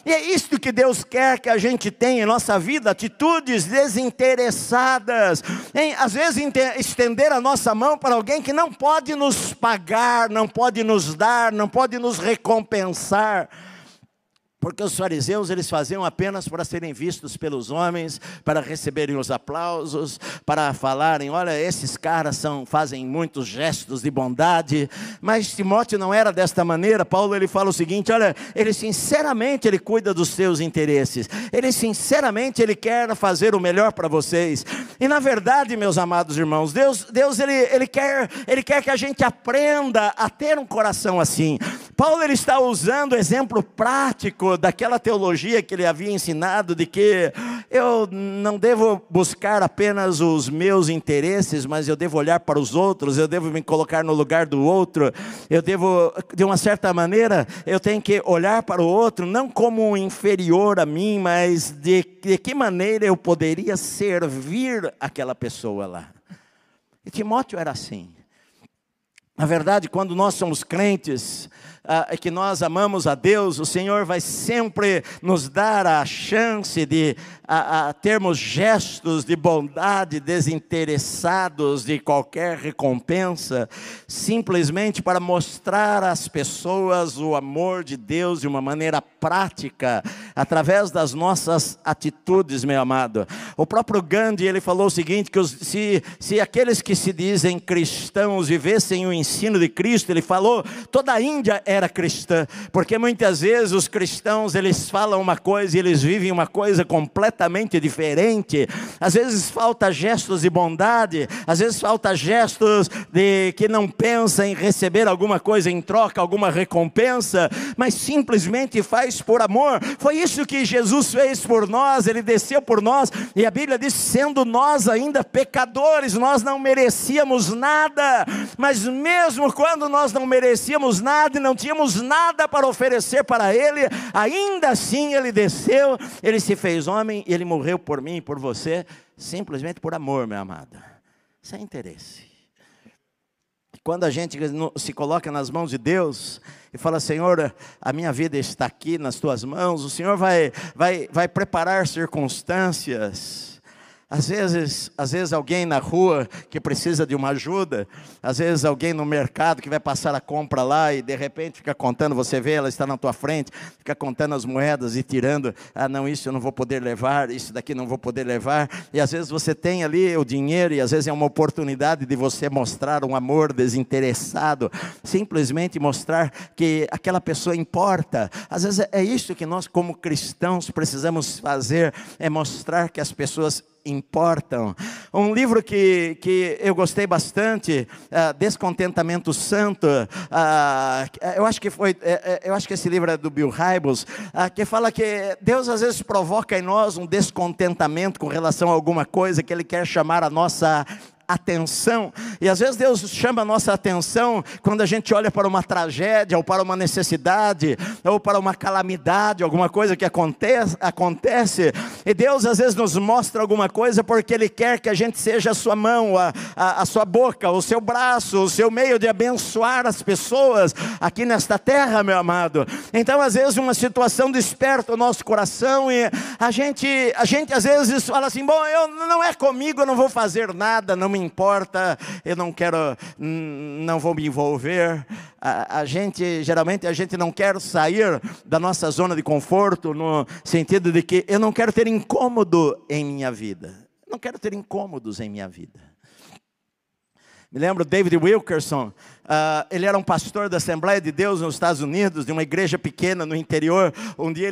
E é isso que Deus quer que a gente tenha em nossa vida, atitudes desinteressadas. Às vezes estender a nossa mão para alguém que não pode nos pagar, não pode nos dar, não pode nos recompensar. Porque os fariseus, eles faziam apenas para serem vistos pelos homens, para receberem os aplausos, para falarem, olha, esses caras fazem muitos gestos de bondade. Mas Timóteo não era desta maneira. Paulo, ele fala o seguinte, olha, ele sinceramente, ele cuida dos seus interesses. Ele sinceramente, ele quer fazer o melhor para vocês. E na verdade, meus amados irmãos, Deus ele quer que a gente aprenda a ter um coração assim. Paulo, ele está usando exemplo prático daquela teologia que ele havia ensinado, de que eu não devo buscar apenas os meus interesses, mas eu devo olhar para os outros, eu devo me colocar no lugar do outro, eu devo, de uma certa maneira, eu tenho que olhar para o outro, não como um inferior a mim, mas de que maneira eu poderia servir aquela pessoa lá. E Timóteo era assim. Na verdade, quando nós somos crentes, que nós amamos a Deus, o Senhor vai sempre nos dar a chance de termos gestos de bondade desinteressados de qualquer recompensa, simplesmente para mostrar às pessoas o amor de Deus de uma maneira prática, através das nossas atitudes, meu amado. O próprio Gandhi, ele falou o seguinte, que se aqueles que se dizem cristãos vivessem o ensino de Cristo, ele falou, toda a Índia era cristã, porque muitas vezes os cristãos, eles falam uma coisa e eles vivem uma coisa completamente diferente. Às vezes falta gestos de bondade, às vezes falta gestos de que não pensa em receber alguma coisa em troca, alguma recompensa, mas simplesmente faz por amor. Foi isso que Jesus fez por nós, ele desceu por nós, e a Bíblia diz, sendo nós ainda pecadores, nós não merecíamos nada, mas mesmo quando nós não merecíamos nada e não tínhamos nada para oferecer para ele, ainda assim ele desceu, ele se fez homem e ele morreu por mim e por você, simplesmente por amor, meu amado, sem interesse. Quando a gente se coloca nas mãos de Deus e fala, Senhor, a minha vida está aqui nas tuas mãos, o Senhor vai preparar circunstâncias. Às vezes alguém na rua que precisa de uma ajuda, às vezes alguém no mercado que vai passar a compra lá e de repente fica contando, você vê, ela está na tua frente, fica contando as moedas e tirando, não, isso eu não vou poder levar, isso daqui não vou poder levar, e às vezes você tem ali o dinheiro e às vezes é uma oportunidade de você mostrar um amor desinteressado, simplesmente mostrar que aquela pessoa importa. Às vezes é isso que nós como cristãos precisamos fazer, é mostrar que as pessoas importam. Um livro que eu gostei bastante, Descontentamento Santo, eu acho que esse livro é do Bill Hybels, que fala que Deus às vezes provoca em nós um descontentamento com relação a alguma coisa que Ele quer chamar a nossa atenção, e às vezes Deus chama a nossa atenção quando a gente olha para uma tragédia, ou para uma necessidade, ou para uma calamidade, alguma coisa que acontece, e Deus às vezes nos mostra alguma coisa porque Ele quer que a gente seja a sua mão, a sua boca, o seu braço, o seu meio de abençoar as pessoas aqui nesta terra, meu amado. Então às vezes uma situação desperta o nosso coração, e a gente às vezes fala assim, bom, não é comigo, eu não vou fazer nada, não me importa, eu não vou me envolver. Geralmente a gente não quer sair da nossa zona de conforto, no sentido de que eu não quero ter incômodo em minha vida. Não quero ter incômodos em minha vida. Me lembro David Wilkerson, ele era um pastor da Assembleia de Deus nos Estados Unidos, de uma igreja pequena no interior. Um dia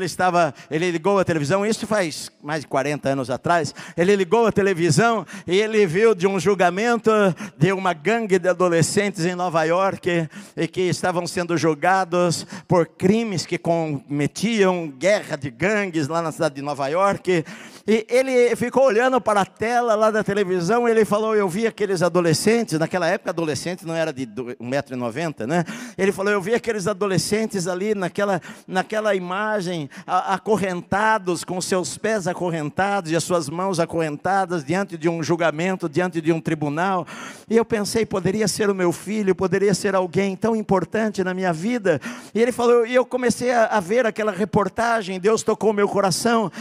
ele ligou a televisão, isso faz mais de 40 anos atrás, ele ligou a televisão e ele viu de um julgamento de uma gangue de adolescentes em Nova York, e que estavam sendo julgados por crimes que cometiam, guerra de gangues lá na cidade de Nova York. E ele ficou olhando para a tela lá da televisão, e ele falou, eu vi aqueles adolescentes naquela época adolescente não era de 1,90 m, né? Ele falou, eu vi aqueles adolescentes ali naquela imagem, acorrentados, com seus pés acorrentados e as suas mãos acorrentadas diante de um julgamento, diante de um tribunal. E eu pensei, poderia ser o meu filho, poderia ser alguém tão importante na minha vida. E ele falou, e eu comecei a ver aquela reportagem, Deus tocou meu coração,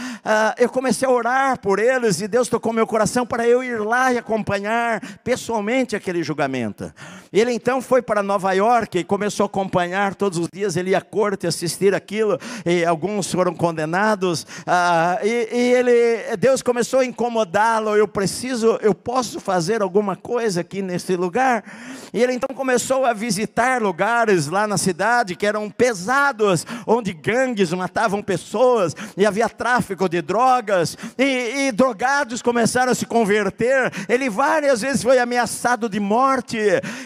eu comecei a orar por eles, e Deus tocou meu coração para eu ir lá e acompanhar pessoalmente aquele julgamento. Ele então foi para Nova York e começou a acompanhar todos os dias, ele ia à corte assistir aquilo, e alguns foram condenados, Deus começou a incomodá-lo, eu posso fazer alguma coisa aqui nesse lugar? E ele então começou a visitar lugares lá na cidade que eram pesados, onde gangues matavam pessoas, e havia tráfico de drogas, e drogados começaram a se converter. Ele várias vezes foi ameaçado de morte,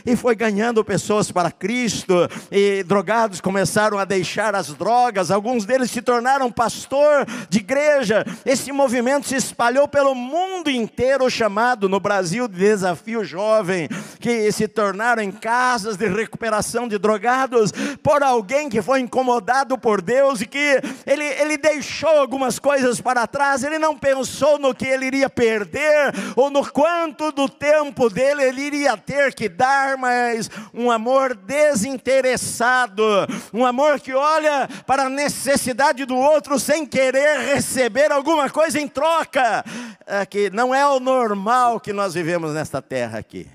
e foi ganhando pessoas para Cristo, e drogados começaram a deixar as drogas, alguns deles se tornaram pastor de igreja. Esse movimento se espalhou pelo mundo inteiro, chamado no Brasil de Desafio Jovem, que se tornaram em casas de recuperação de drogados, por alguém que foi incomodado por Deus, e que ele deixou algumas coisas para trás. Ele não pensou no que ele iria perder, ou no quanto do tempo dele ele iria ter que dar, mas um amor desinteressado, um amor que olha para a necessidade do outro sem querer receber alguma coisa em troca, que não é o normal que nós vivemos nesta terra aqui.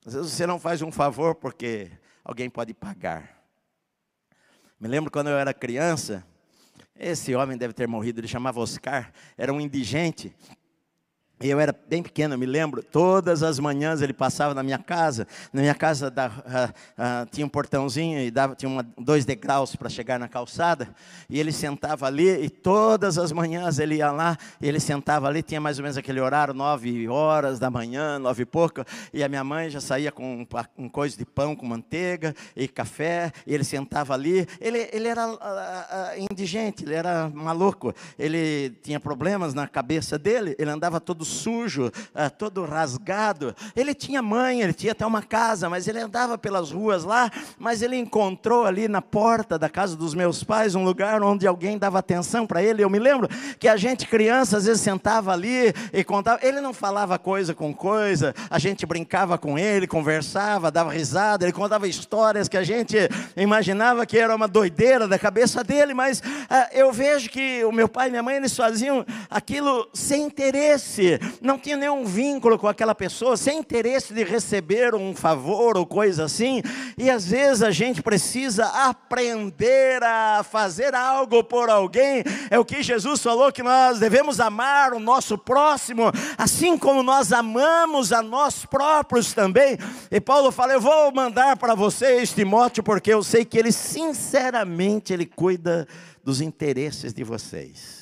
Às vezes você não faz um favor porque alguém pode pagar. Me lembro quando eu era criança, esse homem deve ter morrido, ele chamava Oscar, era um indigente. E eu era bem pequeno, me lembro, todas as manhãs ele passava na minha casa tinha um portãozinho e tinha 2 degraus para chegar na calçada, e ele sentava ali, e todas as manhãs ele ia lá, e ele sentava ali, tinha mais ou menos aquele horário, 9 horas da manhã, 9 e pouco, e a minha mãe já saía com coisa de pão com manteiga e café, e ele sentava ali. Ele era indigente, ele era maluco, ele tinha problemas na cabeça dele, ele andava todo sujo, todo rasgado. Ele tinha mãe, ele tinha até uma casa, mas ele andava pelas ruas lá, mas ele encontrou ali na porta da casa dos meus pais um lugar onde alguém dava atenção para ele. Eu me lembro que a gente, criança, às vezes sentava ali e contava. Ele não falava coisa com coisa, a gente brincava com ele, conversava, dava risada, ele contava histórias que a gente imaginava que era uma doideira da cabeça dele, mas eu vejo que o meu pai e minha mãe, eles faziam aquilo sem interesse, não tinha nenhum vínculo com aquela pessoa, sem interesse de receber um favor ou coisa assim. E às vezes a gente precisa aprender a fazer algo por alguém. É o que Jesus falou, que nós devemos amar o nosso próximo, assim como nós amamos a nós próprios também. E Paulo fala, eu vou mandar para vocês Timóteo, porque eu sei que ele sinceramente, ele cuida dos interesses de vocês.